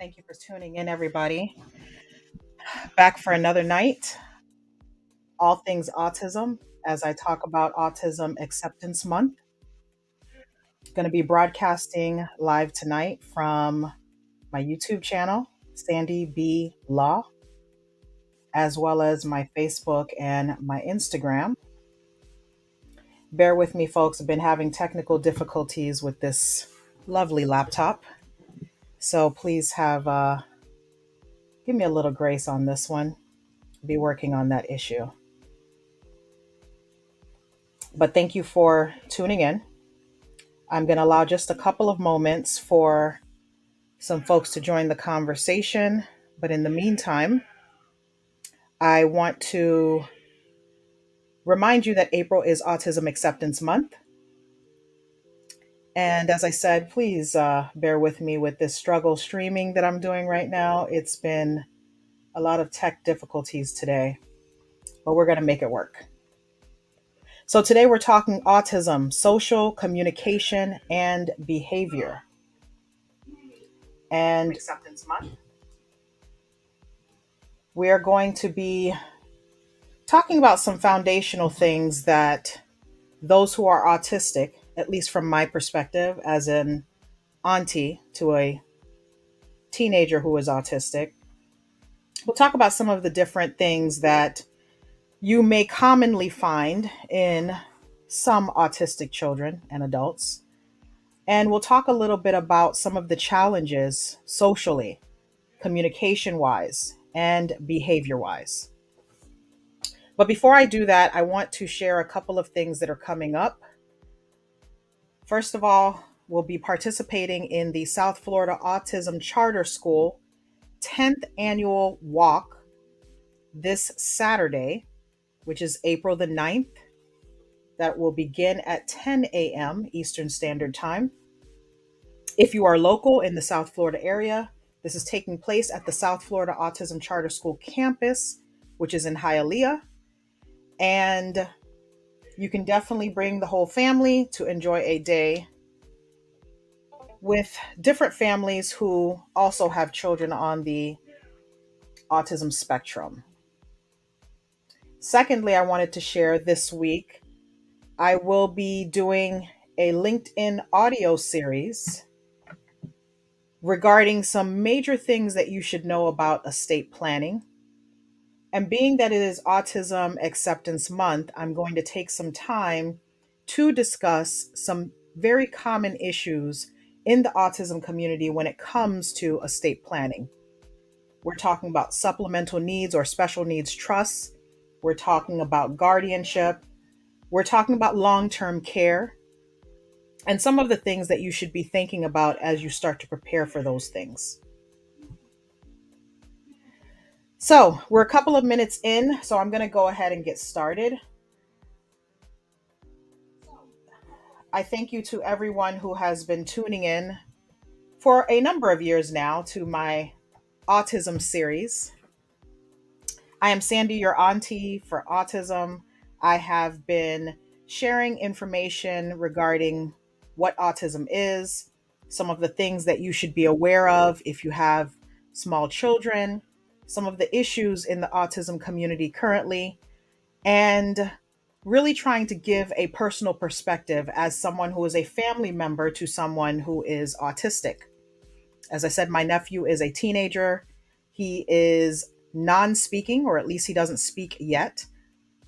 Thank you for tuning in, everybody. Back for another night, all things autism, as I talk about Autism Acceptance Month. Going to be broadcasting live tonight from my YouTube channel, Sandy B. Law, as well as my Facebook and my Instagram. Bear with me, folks. I've been having technical difficulties with this lovely laptop. So please give me a little grace on this one. Be working on that issue. But thank you for tuning in. I'm going to allow just a couple of moments for some folks to join the conversation. But in the meantime, I want to remind you that April is Autism Acceptance Month. And as I said, please bear with me with this struggle streaming that I'm doing right now. It's been a lot of tech difficulties today, but we're going to make it work. So today we're talking autism, social communication, and behavior. And Acceptance Month. We are going to be talking about some foundational things that those who are autistic, at least from my perspective as an auntie to a teenager who is autistic, we'll talk about some of the different things that you may commonly find in some autistic children and adults. And we'll talk a little bit about some of the challenges socially, communication wise, and behavior wise. But before I do that, I want to share a couple of things that are coming up. First of all, we'll be participating in the South Florida Autism Charter School 10th annual walk this Saturday, which is April the 9th. That will begin at 10 a.m. Eastern Standard Time. If you are local in the South Florida area, this is taking place at the South Florida Autism Charter School campus, which is in Hialeah. And you can definitely bring the whole family to enjoy a day with different families who also have children on the autism spectrum. Secondly, I wanted to share this week, I will be doing a LinkedIn audio series regarding some major things that you should know about estate planning. And being that it is Autism Acceptance Month, I'm going to take some time to discuss some very common issues in the autism community when it comes to estate planning. We're talking about supplemental needs or special needs trusts. We're talking about guardianship. We're talking about long-term care and some of the things that you should be thinking about as you start to prepare for those things. So we're a couple of minutes in, so I'm going to go ahead and get started. I thank you to everyone who has been tuning in for a number of years now to my autism series. I am Sandy, your auntie for autism. I have been sharing information regarding what autism is, some of the things that you should be aware of if you have small children, some of the issues in the autism community currently, and really trying to give a personal perspective as someone who is a family member to someone who is autistic. As I said, my nephew is a teenager. He is non-speaking, or at least he doesn't speak yet.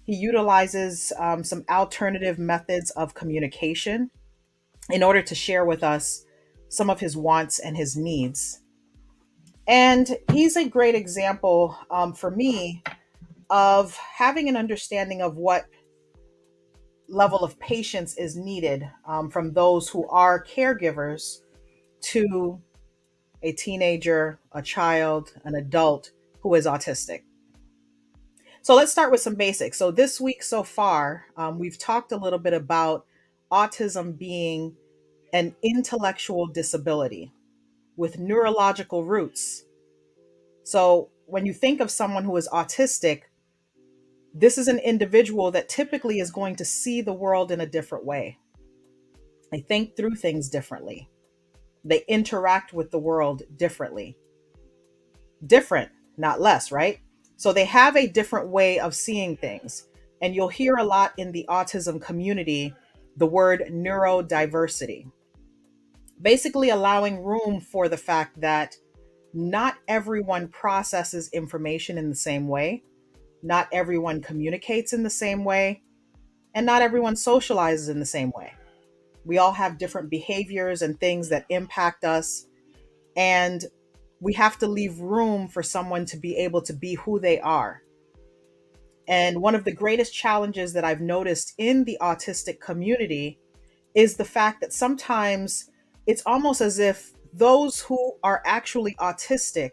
He utilizes some alternative methods of communication in order to share with us some of his wants and his needs. And he's a great example for me of having an understanding of what level of patience is needed from those who are caregivers to a teenager, a child, an adult who is autistic. So let's start with some basics. So this week so far, we've talked a little bit about autism being an intellectual disability with neurological roots. So when you think of someone who is autistic, this is an individual that typically is going to see the world in a different way. They think through things differently. They interact with the world differently. different, not less, right? So they have a different way of seeing things. And you'll hear a lot in the autism community the word neurodiversity, basically allowing room for the fact that not everyone processes information in the same way, not everyone communicates in the same way, and not everyone socializes in the same way. We all have different behaviors and things that impact us, and we have to leave room for someone to be able to be who they are. And one of the greatest challenges that I've noticed in the autistic community is the fact that sometimes it's almost as if those who are actually autistic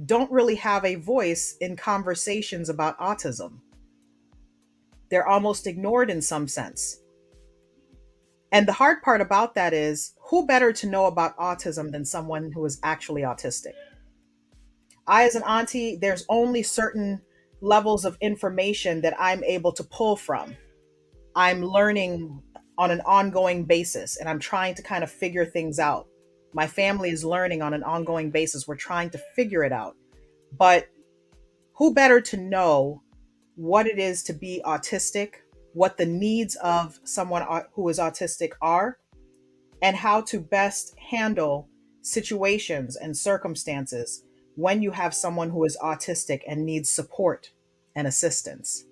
don't really have a voice in conversations about autism. They're almost ignored in some sense. And the hard part about that is, who better to know about autism than someone who is actually autistic? I, as an auntie, there's only certain levels of information that I'm able to pull from. I'm learning on an ongoing basis and I'm trying to kind of figure things out. My family is learning on an ongoing basis. We're trying to figure it out. But who better to know what it is to be autistic, what the needs of someone who is autistic are, and how to best handle situations and circumstances when you have someone who is autistic and needs support and assistance.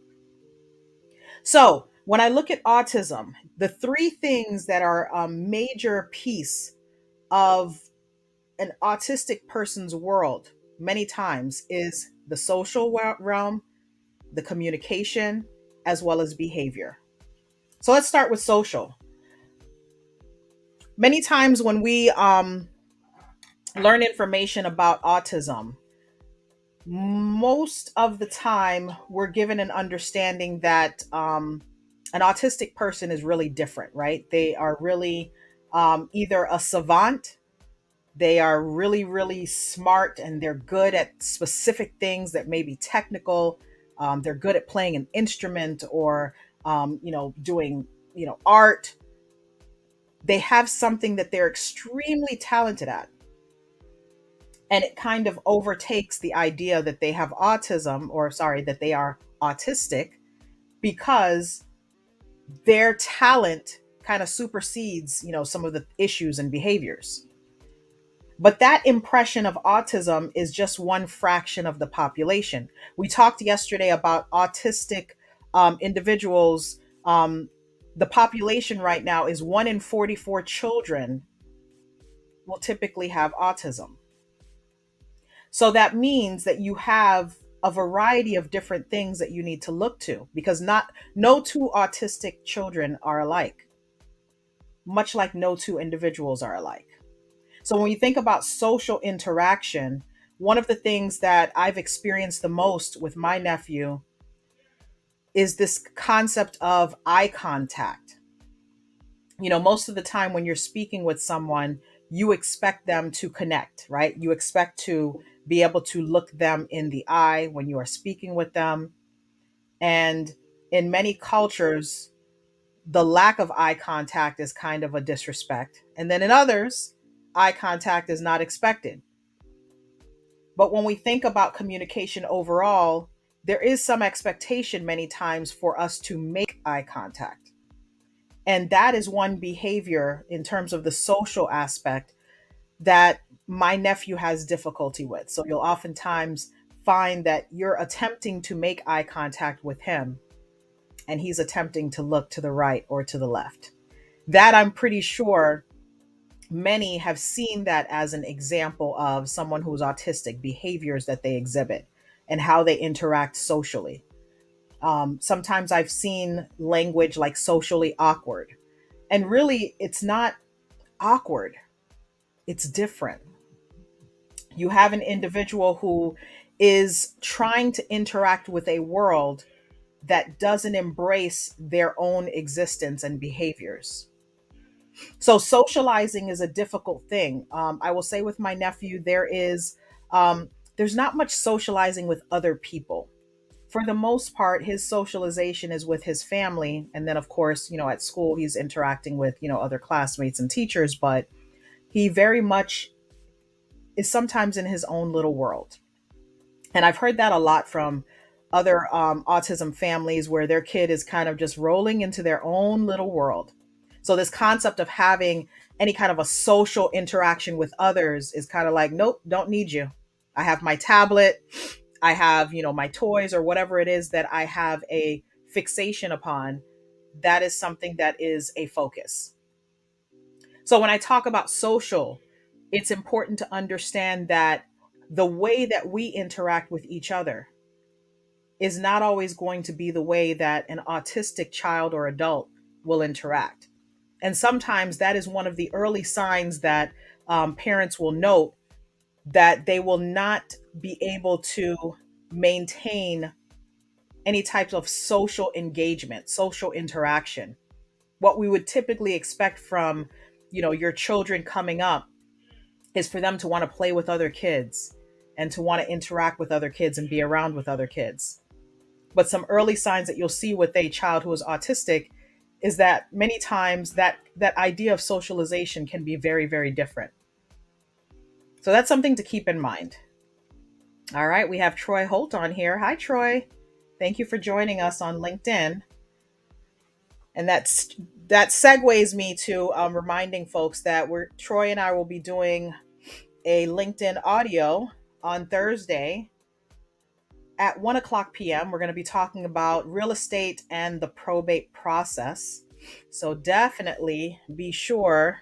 So, when I look at autism, the three things that are a major piece of an autistic person's world many times is the social realm, the communication, as well as behavior. So let's start with social. Many times when we learn information about autism, most of the time we're given an understanding that an autistic person is really different, right? They are really either a savant, they are really, really smart, and they're good at specific things that may be technical. They're good at playing an instrument or, doing, art. They have something that they're extremely talented at. And it kind of overtakes the idea that they have autism, or sorry, that they are autistic, because their talent kind of supersedes, some of the issues and behaviors. But that impression of autism is just one fraction of the population. We talked yesterday about autistic individuals. The population right now is 1 in 44 children will typically have autism. So that means that you have a variety of different things that you need to look to, because no two autistic children are alike, much like no two individuals are alike. So when you think about social interaction, one of the things that I've experienced the most with my nephew is this concept of eye contact. Most of the time when you're speaking with someone, you expect them to connect, right? You expect to be able to look them in the eye when you are speaking with them. And in many cultures, the lack of eye contact is kind of a disrespect. And then in others, eye contact is not expected. But when we think about communication overall, there is some expectation many times for us to make eye contact. And that is one behavior in terms of the social aspect that my nephew has difficulty with. So you'll oftentimes find that you're attempting to make eye contact with him and he's attempting to look to the right or to the left. That, I'm pretty sure many have seen that as an example of someone who's autistic, behaviors that they exhibit and how they interact socially. Sometimes I've seen language like socially awkward. And really, it's not awkward, it's different. You have an individual who is trying to interact with a world that doesn't embrace their own existence and behaviors. So socializing is a difficult thing. I will say with my nephew, there's not much socializing with other people. For the most part, his socialization is with his family, and then of course, at school he's interacting with other classmates and teachers. But he very much is sometimes in his own little world. And I've heard that a lot from other autism families where their kid is kind of just rolling into their own little world. So this concept of having any kind of a social interaction with others is kind of like, nope, don't need you. I have my tablet. I have, my toys or whatever it is that I have a fixation upon. That is something that is a focus. So when I talk about social, it's important to understand that the way that we interact with each other is not always going to be the way that an autistic child or adult will interact. And sometimes that is one of the early signs that parents will note that they will not be able to maintain any types of social engagement, social interaction. What we would typically expect from, your children coming up is for them to want to play with other kids and to want to interact with other kids and be around with other kids. But some early signs that you'll see with a child who is autistic is that many times that idea of socialization can be very, very different. So that's something to keep in mind. All right, we have Troy Holt on here. Hi, Troy. Thank you for joining us on LinkedIn. And that segues me to reminding folks that Troy and I will be doing a LinkedIn audio on Thursday at 1:00 p.m. We're going to be talking about real estate and the probate process. So definitely be sure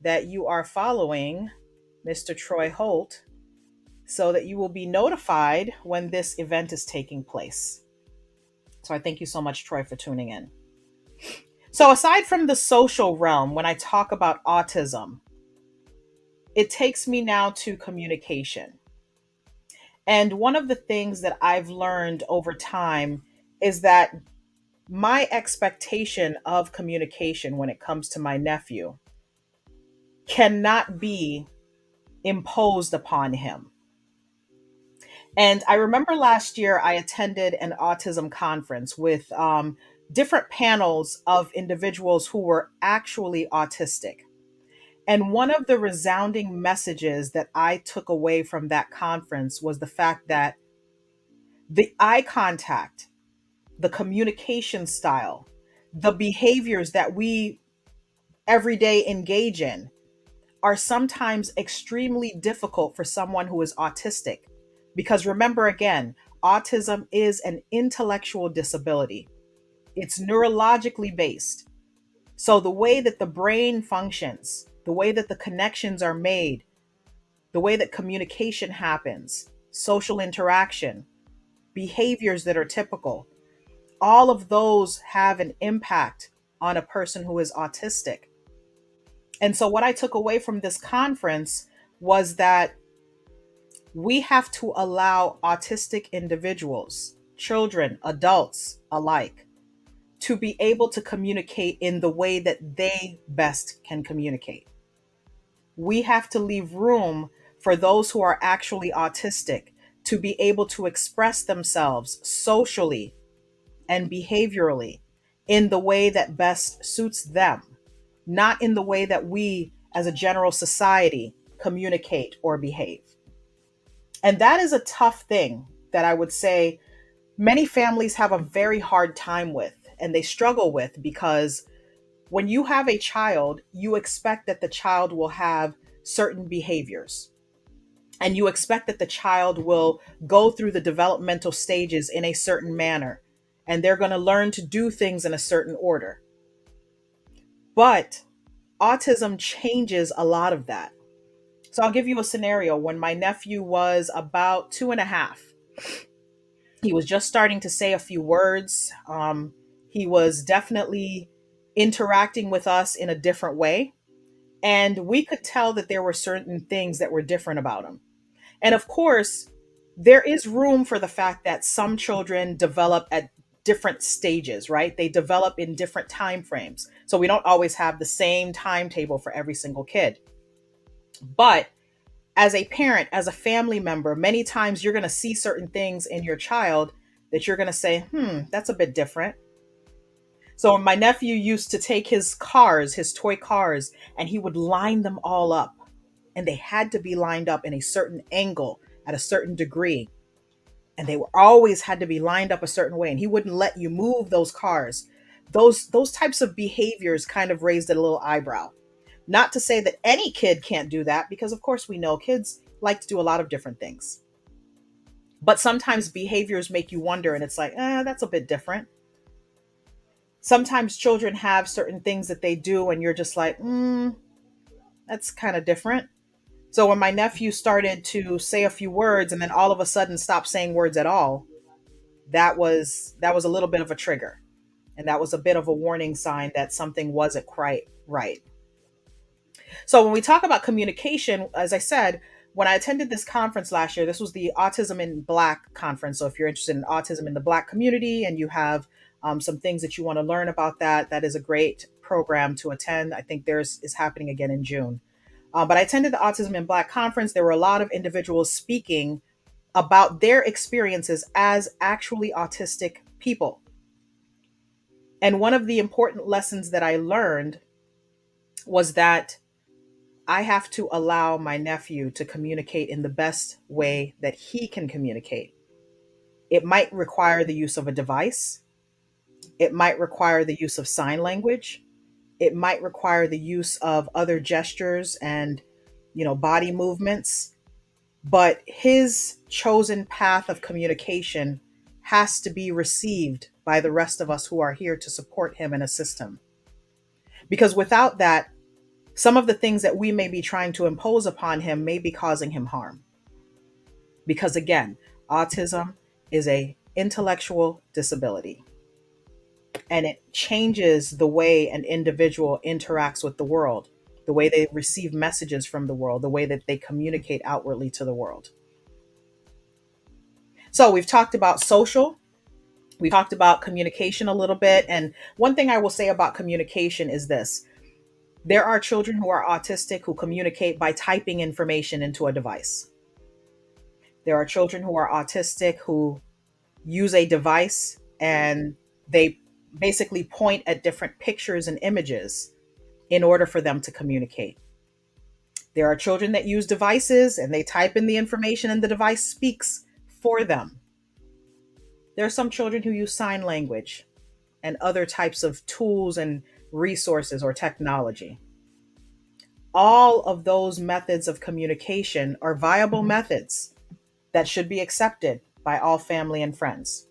that you are following Mr. Troy Holt so that you will be notified when this event is taking place. So I thank you so much, Troy, for tuning in. So aside from the social realm, when I talk about autism, it takes me now to communication. And one of the things that I've learned over time is that my expectation of communication when it comes to my nephew cannot be imposed upon him. And I remember last year I attended an autism conference with different panels of individuals who were actually autistic. And one of the resounding messages that I took away from that conference was the fact that the eye contact, the communication style, the behaviors that we every day engage in are sometimes extremely difficult for someone who is autistic. Because remember again, autism is an intellectual disability. It's neurologically based. So the way that the brain functions, the way that the connections are made, the way that communication happens, social interaction, behaviors that are typical, all of those have an impact on a person who is autistic. And so what I took away from this conference was that we have to allow autistic individuals, children, adults alike, to be able to communicate in the way that they best can communicate. We have to leave room for those who are actually autistic to be able to express themselves socially and behaviorally in the way that best suits them, not in the way that we as a general society communicate or behave. And that is a tough thing that I would say many families have a very hard time with and they struggle with, because when you have a child, you expect that the child will have certain behaviors and you expect that the child will go through the developmental stages in a certain manner and they're going to learn to do things in a certain order. But autism changes a lot of that. So I'll give you a scenario. When my nephew was about 2.5, he was just starting to say a few words. He was definitely interacting with us in a different way. And we could tell that there were certain things that were different about him. And of course, there is room for the fact that some children develop at different stages, right? They develop in different time frames. So we don't always have the same timetable for every single kid. But as a parent, as a family member, many times you're going to see certain things in your child that you're going to say, that's a bit different. So my nephew used to take his cars, his toy cars, and he would line them all up. and they had to be lined up in a certain angle at a certain degree. And they were always had to be lined up a certain way. And he wouldn't let you move those cars. Those types of behaviors kind of raised a little eyebrow. Not to say that any kid can't do that, because of course we know kids like to do a lot of different things. But sometimes behaviors make you wonder, and it's like, that's a bit different. Sometimes children have certain things that they do, and you're just like, that's kind of different. So when my nephew started to say a few words and then all of a sudden stop saying words at all, that was a little bit of a trigger. And that was a bit of a warning sign that something wasn't quite right. So when we talk about communication, as I said, when I attended this conference last year, this was the Autism in Black conference. So if you're interested in autism in the Black community and you have some things that you want to learn about that, that is a great program to attend. I think theirs is happening again in June. But I attended the Autism in Black conference. There were a lot of individuals speaking about their experiences as actually autistic people. And one of the important lessons that I learned was that I have to allow my nephew to communicate in the best way that he can communicate. It might require the use of a device. It might require the use of sign language. It might require the use of other gestures and, body movements. But his chosen path of communication has to be received by the rest of us who are here to support him and assist him. Because without that, some of the things that we may be trying to impose upon him may be causing him harm. Because again, autism is a intellectual disability, and it changes the way an individual interacts with the world, the way they receive messages from the world, the way that they communicate outwardly to the world. So we've talked about social, we talked about communication a little bit. And one thing I will say about communication is this: there are children who are autistic who communicate by typing information into a device. There are children who are autistic who use a device and they basically point at different pictures and images in order for them to communicate. There are children that use devices and they type in the information and the device speaks for them. There are some children who use sign language and other types of tools and resources or technology. All of those methods of communication are viable methods that should be accepted by all family and friends.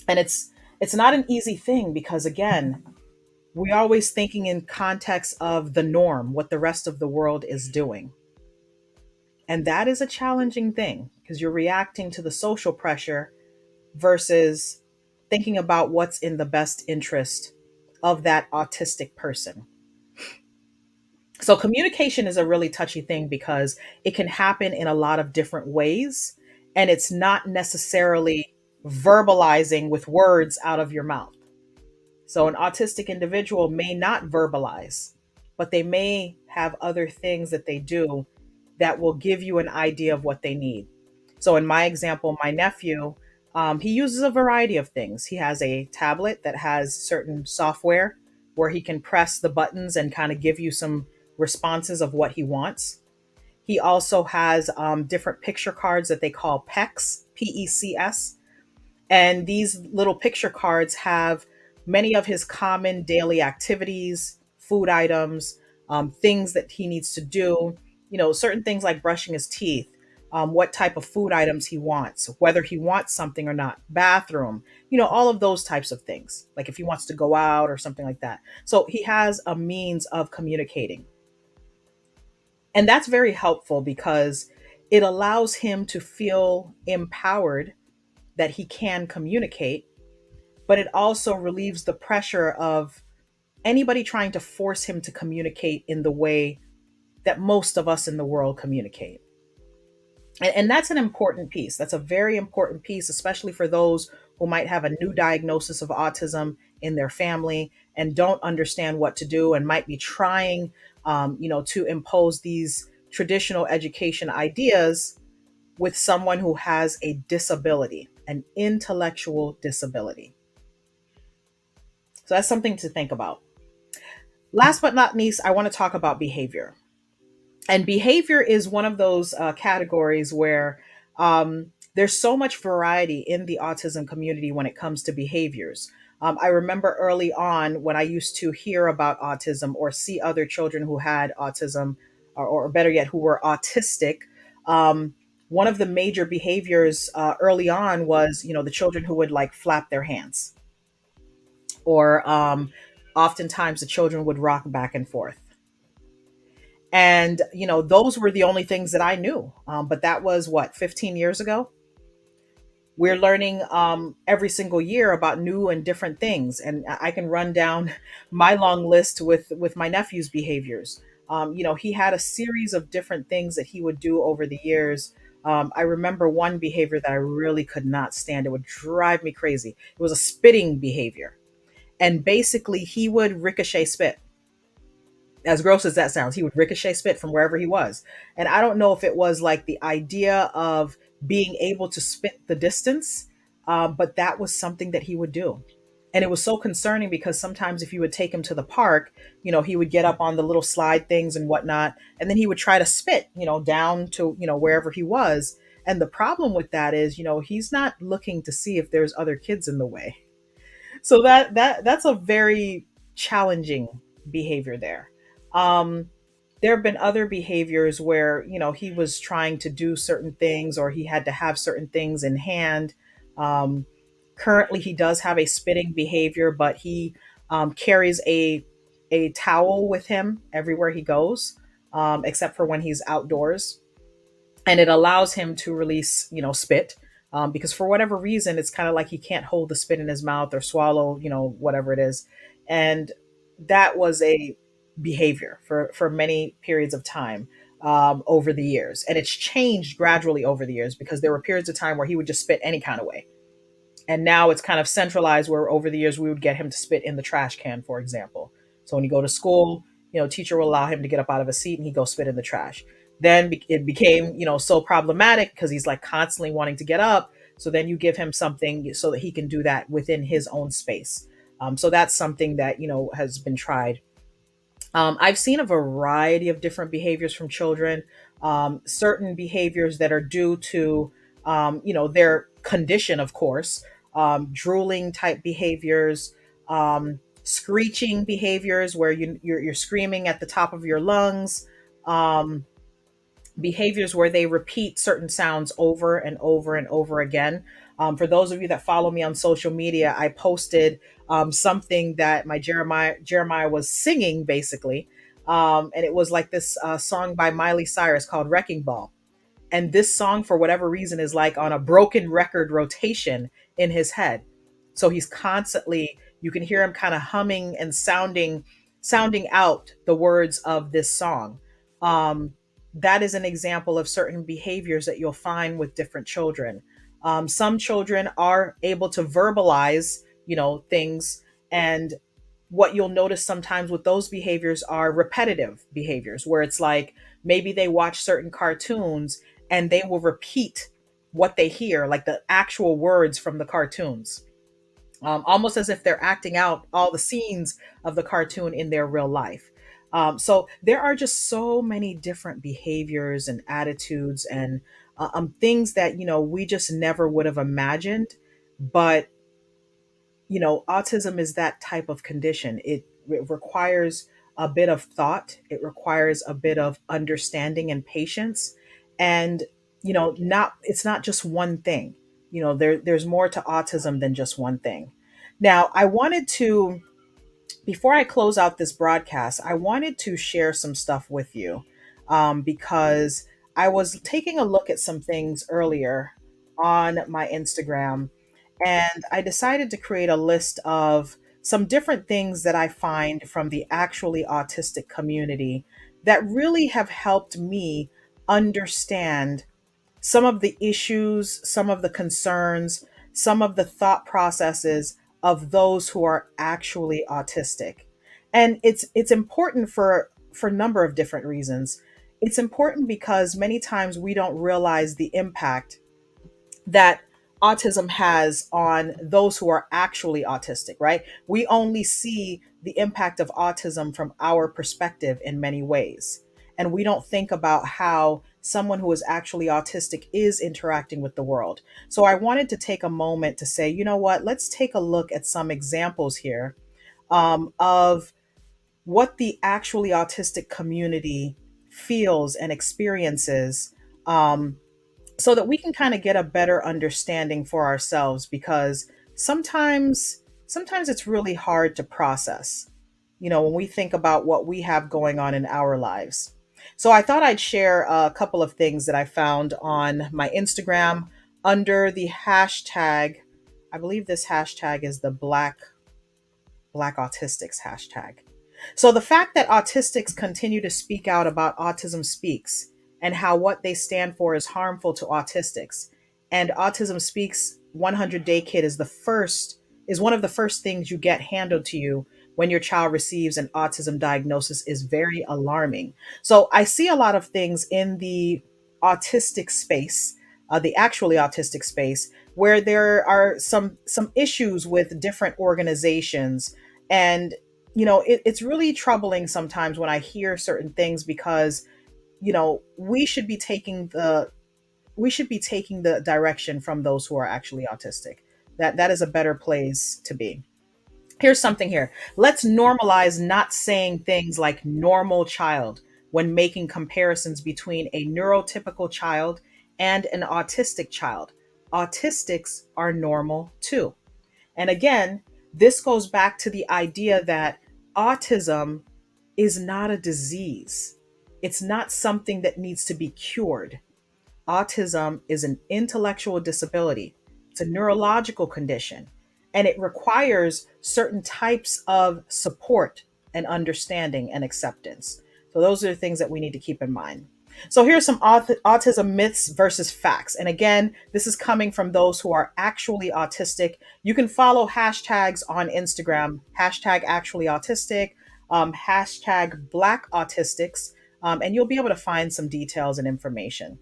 And it's not an easy thing because, again, we're always thinking in context of the norm, what the rest of the world is doing. And that is a challenging thing because you're reacting to the social pressure versus thinking about what's in the best interest of that autistic person. So communication is a really touchy thing because it can happen in a lot of different ways, and it's not necessarily verbalizing with words out of your mouth. So an autistic individual may not verbalize, but they may have other things that they do that will give you an idea of what they need. So in my example, my nephew, he uses a variety of things. He has a tablet that has certain software where he can press the buttons and kind of give you some responses of what he wants. He also has different picture cards that they call PECs, P-E-C-S. And these little picture cards have many of his common daily activities, food items, things that he needs to do, certain things like brushing his teeth, what type of food items he wants, whether he wants something or not, bathroom, all of those types of things, like if he wants to go out or something like that. So he has a means of communicating. And that's very helpful because it allows him to feel empowered that he can communicate, but it also relieves the pressure of anybody trying to force him to communicate in the way that most of us in the world communicate. And that's an important piece. That's a very important piece, especially for those who might have a new diagnosis of autism in their family and don't understand what to do and might be trying, to impose these traditional education ideas with someone who has a disability, an intellectual disability. So that's something to think about. Last but not least, I want to talk about behavior. And behavior is one of those categories where there's so much variety in the autism community when it comes to behaviors. I remember early on when I used to hear about autism or see other children who had autism, or better yet, who were autistic. Um, One of the major behaviors early on was, the children who would like flap their hands, or oftentimes the children would rock back and forth. And, those were the only things that I knew. But that was what, 15 years ago? We're learning every single year about new and different things. And I can run down my long list with my nephew's behaviors. He had a series of different things that he would do over the years. I remember one behavior that I really could not stand. It would drive me crazy. It was a spitting behavior. And basically, he would ricochet spit. As gross as that sounds, he would ricochet spit from wherever he was. And I don't know if it was like the idea of being able to spit the distance, but that was something that he would do. And it was so concerning because sometimes if you would take him to the park, he would get up on the little slide things and whatnot, and then he would try to spit, down to, wherever he was. And the problem with that is, he's not looking to see if there's other kids in the way. So that's a very challenging behavior there. Um, there have been other behaviors where, he was trying to do certain things or he had to have certain things in hand. Um, Currently, he does have a spitting behavior, but he carries a towel with him everywhere he goes, except for when he's outdoors, and it allows him to release, spit. Because for whatever reason, it's kind of like he can't hold the spit in his mouth or swallow, whatever it is. And that was a behavior for many periods of time over the years. And it's changed gradually over the years because there were periods of time where he would just spit any kind of way. And now it's kind of centralized where over the years we would get him to spit in the trash can, for example. So when you go to school, teacher will allow him to get up out of a seat and he go spit in the trash. Then it became, so problematic because he's like constantly wanting to get up. So then you give him something so that he can do that within his own space. So that's something that, has been tried. I've seen a variety of different behaviors from children. Certain behaviors that are due to, their condition, of course, drooling type behaviors, screeching behaviors where you're screaming at the top of your lungs, um, behaviors where they repeat certain sounds over and over and over again. For those of you that follow me on social media, I posted something that my Jeremiah was singing basically, and it was like this song by Miley Cyrus called "Wrecking Ball." And this song, for whatever reason, is like on a broken record rotation in his head. So he's constantly, you can hear him kind of humming and sounding out the words of this song. um, that is an example of certain behaviors that you'll find with different children. Some children are able to verbalize, things. And what you'll notice sometimes with those behaviors are repetitive behaviors, where it's like maybe they watch certain cartoons and they will repeat what they hear, like the actual words from the cartoons, almost as if they're acting out all the scenes of the cartoon in their real life. So there are just so many different behaviors and attitudes and things that we just never would have imagined. But autism is that type of condition. It requires a bit of thought. It requires a bit of understanding and patience. And, not it's not just one thing. There's more to autism than just one thing. Now, I wanted to, before I close out this broadcast, I wanted to share some stuff with you, because I was taking a look at some things earlier on my Instagram, and I decided to create a list of some different things that I find from the actually autistic community that really have helped me understand some of the issues, some of the concerns, some of the thought processes of those who are actually autistic. And it's important for a number of different reasons. It's important because many times we don't realize the impact that autism has on those who are actually autistic, right? We only see the impact of autism from our perspective in many ways. and we don't think about how someone who is actually autistic is interacting with the world. So I wanted to take a moment to say, you know what, let's take a look at some examples here of what the actually autistic community feels and experiences, um, so that we can kind of get a better understanding for ourselves, because sometimes it's really hard to process, when we think about what we have going on in our lives. So I thought I'd share a couple of things that I found on my Instagram under the hashtag. I believe this hashtag is the Black Autistics hashtag. So the fact that autistics continue to speak out about Autism Speaks and how what they stand for is harmful to autistics, and Autism Speaks 100-day kit is one of the first things you get handed to you when your child receives an autism diagnosis is very alarming. So I see a lot of things in the autistic space, the actually autistic space, where there are some issues with different organizations. And it's really troubling sometimes when I hear certain things, because we should be taking the direction from those who are actually autistic. That is a better place to be. Here's something here. Let's normalize not saying things like normal child when making comparisons between a neurotypical child and an autistic child. Autistics are normal too. And again, this goes back to the idea that autism is not a disease. It's not something that needs to be cured. Autism is an intellectual disability, it's a neurological condition, and it requires certain types of support and understanding and acceptance. So, those are the things that we need to keep in mind. So, here's some autism myths versus facts. And again, this is coming from those who are actually autistic. You can follow hashtags on Instagram, hashtag actually autistic, hashtag Black Autistics, and you'll be able to find some details and information.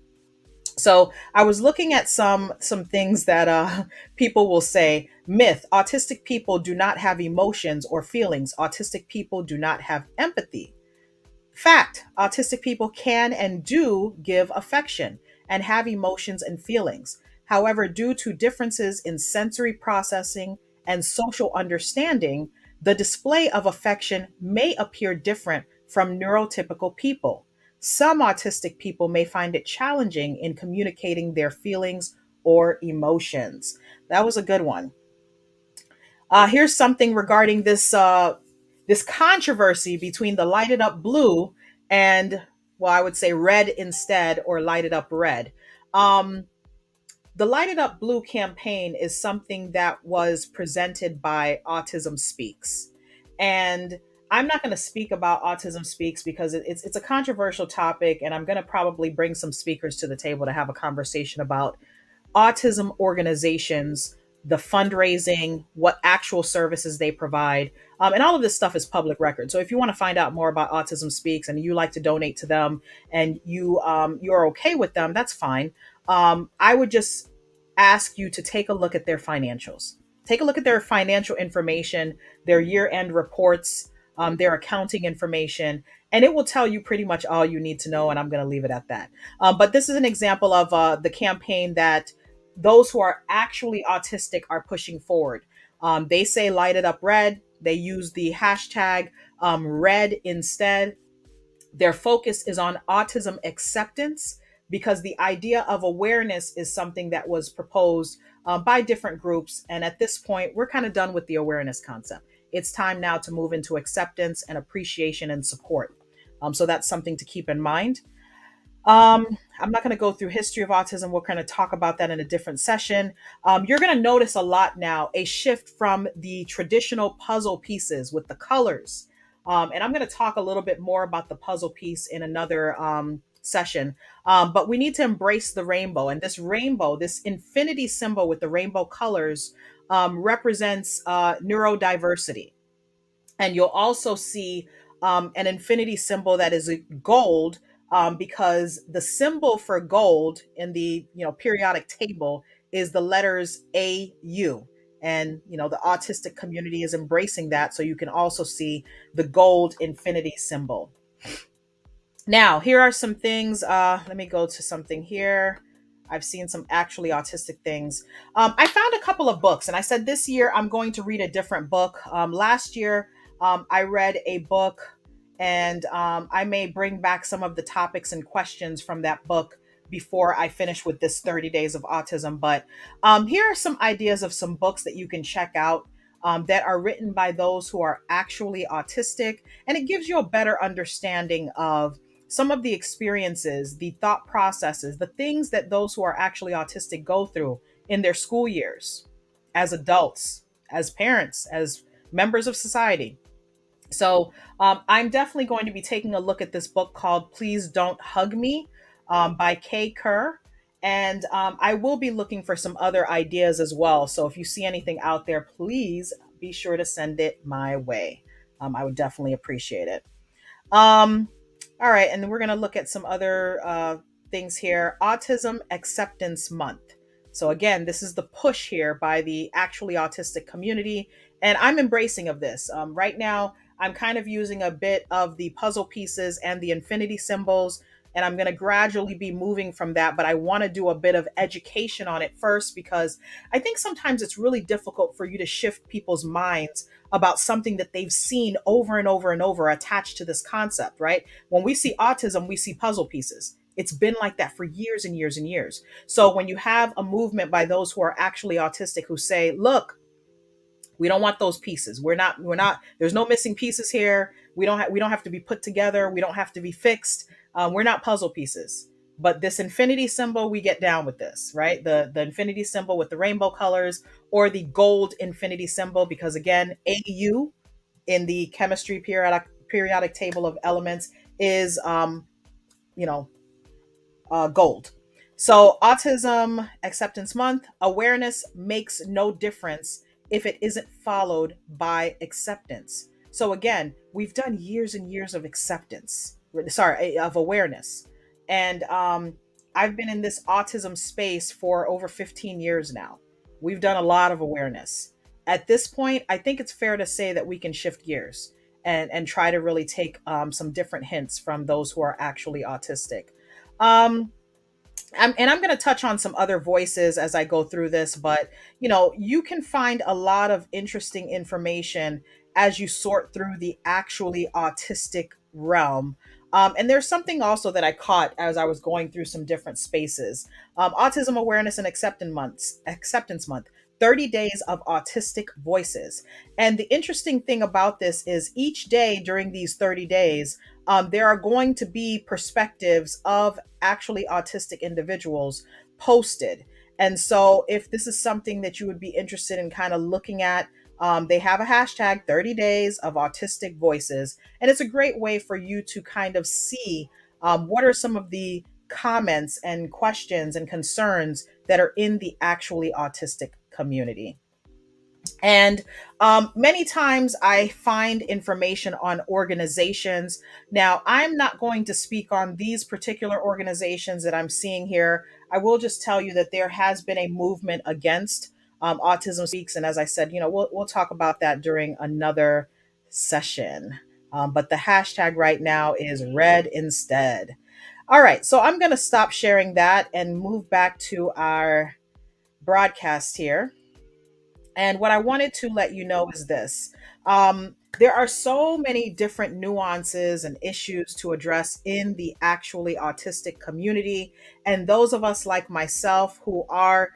So I was looking at some things that people will say. Myth: autistic people do not have emotions or feelings. Autistic people do not have empathy. Fact: autistic people can and do give affection and have emotions and feelings. However, due to differences in sensory processing and social understanding, the display of affection may appear different from neurotypical people. Some autistic people may find it challenging in communicating their feelings or emotions. That was a good one. Here's something regarding this controversy between the lighted up blue and, well, I would say red instead, or lighted up red. Um, the lighted up blue campaign is something that was presented by Autism Speaks, and I'm not going to speak about Autism Speaks because it's a controversial topic, and I'm going to probably bring some speakers to the table to have a conversation about autism organizations, the fundraising, what actual services they provide. And all of this stuff is public record. So if you want to find out more about Autism Speaks and you like to donate to them, and you're okay with them, that's fine. I would just ask you to take a look at their financials. Take a look at their financial information, their year-end reports, their accounting information, and it will tell you pretty much all you need to know. And I'm going to leave it at that. But this is an example of the campaign that those who are actually autistic are pushing forward. They say light it up red. They use the hashtag red instead. Their focus is on autism acceptance, because the idea of awareness is something that was proposed by different groups. And at this point, we're kind of done with the awareness concept. It's time now to move into acceptance and appreciation and support. So that's something to keep in mind. I'm not going to go through history of autism. We're going to talk about that in a different session. You're going to notice a lot now a shift from the traditional puzzle pieces with the colors. And I'm going to talk a little bit more about the puzzle piece in another session. But we need to embrace the rainbow. And this rainbow, this infinity symbol with the rainbow colors, represents neurodiversity. And you'll also see an infinity symbol that is a gold, because the symbol for gold in the periodic table is the letters AU. And the autistic community is embracing that, so you can also see the gold infinity symbol. Now, here are some things. Let me go to something here. I've seen some actually autistic things. I found a couple of books, and I said this year I'm going to read a different book. Last year, I read a book, and I may bring back some of the topics and questions from that book before I finish with this 30 Days of Autism. But here are some ideas of some books that you can check out that are written by those who are actually autistic, and it gives you a better understanding of some of the experiences, the thought processes, the things that those who are actually autistic go through in their school years, as adults, as parents, as members of society. So I'm definitely going to be taking a look at this book called Please Don't Hug Me by Kay Kerr. And I will be looking for some other ideas as well. So if you see anything out there, please be sure to send it my way. I would definitely appreciate it. Um, all right, and then we're going to look at some other things here. Autism Acceptance Month. So again, this is the push here by the actually autistic community, and I'm embracing of this. Right now, I'm kind of using a bit of the puzzle pieces and the infinity symbols, and I'm going to gradually be moving from that, but I want to do a bit of education on it first because I think sometimes it's really difficult for you to shift people's minds about something that they've seen over and over and over attached to this concept, right? When we see autism, we see puzzle pieces. It's been like that for years and years and years. So when you have a movement by those who are actually autistic who say, look, we don't want those pieces. We're not, there's no missing pieces here. We don't have to be put together. We don't have to be fixed. We're not puzzle pieces. But this infinity symbol, we get down with this, right? The infinity symbol with the rainbow colors, or the gold infinity symbol, because again, AU in the chemistry periodic table of elements is you know gold. So, Autism Acceptance Month, awareness makes no difference if it isn't followed by acceptance. So, again, we've done years and years of acceptance, sorry, of awareness. And I've been in this autism space for over 15 years now. We've done a lot of awareness. At this point, I think it's fair to say that we can shift gears and try to really take some different hints from those who are actually autistic. Um, and I'm going to touch on some other voices as I go through this, but you can find a lot of interesting information as you sort through the actually autistic realm. And there's something also that I caught as I was going through some different spaces. Autism Awareness and Acceptance Month, 30 days of autistic voices. And the interesting thing about this is each day during these 30 days, there are going to be perspectives of actually autistic individuals posted. And so, if this is something that you would be interested in kind of looking at, they have a hashtag 30 days of autistic voices. And it's a great way for you to kind of see what are some of the comments and questions and concerns that are in the actually autistic community. And many times I find information on organizations. Now, I'm not going to speak on these particular organizations that I'm seeing here. I will just tell you that there has been a movement against Autism Speaks. And as I said, we'll talk about that during another session. But the hashtag right now is red instead. All right, so I'm going to stop sharing that and move back to our broadcast here. And what I wanted to let you know is this. There are so many different nuances and issues to address in the actually autistic community. And those of us like myself who are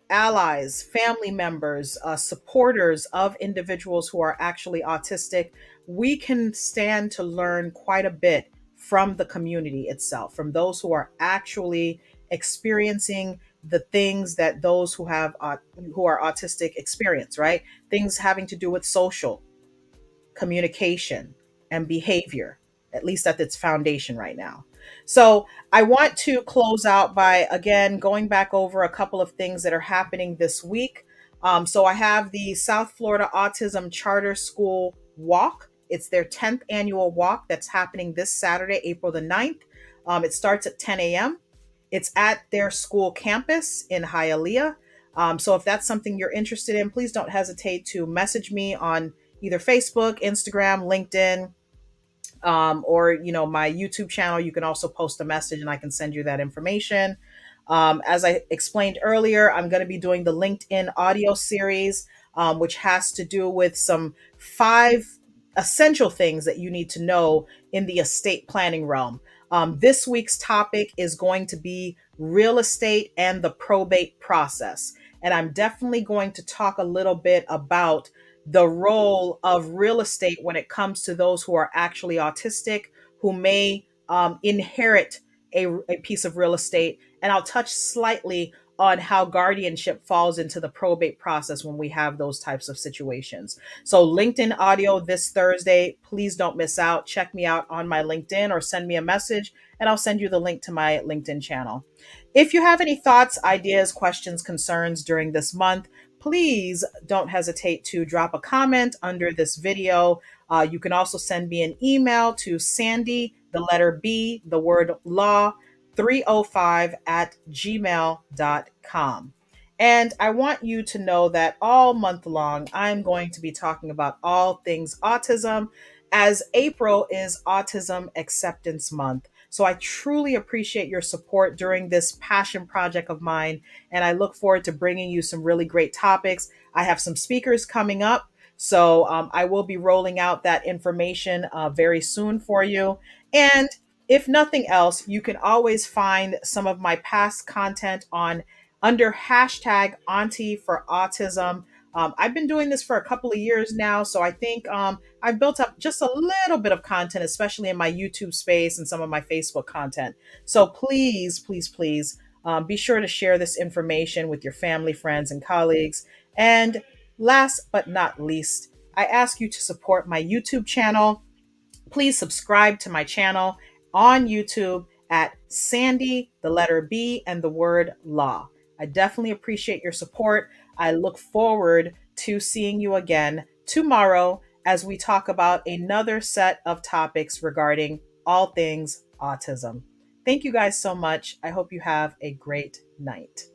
allies, family members, supporters of individuals who are actually autistic, we can stand to learn quite a bit from the community itself, from those who are actually experiencing the things that those who are autistic experience, right? Things having to do with social communication and behavior, at least at its foundation right now. So I want to close out by again going back over a couple of things that are happening this week. So I have the South Florida Autism Charter School Walk. It's their 10th annual walk that's happening this Saturday, April the 9th. It starts at 10 a.m. It's at their school campus in Hialeah. So if that's something you're interested in, please don't hesitate to message me on either Facebook, Instagram, LinkedIn, or my YouTube channel. You can also post a message and I can send you that information. As I explained earlier, I'm going to be doing the LinkedIn audio series, which has to do with some 5 essential things that you need to know in the estate planning realm. This week's topic is going to be real estate and the probate process. And I'm definitely going to talk a little bit about the role of real estate when it comes to those who are actually autistic, who may inherit a piece of real estate. And I'll touch slightly on how guardianship falls into the probate process when we have those types of situations. So, LinkedIn audio this Thursday. Please don't miss out. Check me out on my LinkedIn or send me a message, and I'll send you the link to my LinkedIn channel. If you have any thoughts, ideas, questions, concerns during this month, please don't hesitate to drop a comment under this video. You can also send me an email to Sandy, the letter B, the word law, 305 at gmail.com. And I want you to know that all month long, I'm going to be talking about all things autism, as April is Autism Acceptance Month. So I truly appreciate your support during this passion project of mine, and I look forward to bringing you some really great topics. I have some speakers coming up, so I will be rolling out that information very soon for you. And if nothing else, you can always find some of my past content on under hashtag Auntie for Autism. I've been doing this for a couple of years now, so I think I've built up just a little bit of content, especially in my YouTube space and some of my Facebook content. So please, please, please be sure to share this information with your family, friends, and colleagues. And last but not least, I ask you to support my YouTube channel. Please subscribe to my channel on YouTube at Sandy, the letter B, and the word law. I definitely appreciate your support. I look forward to seeing you again tomorrow as we talk about another set of topics regarding all things autism. Thank you guys so much. I hope you have a great night.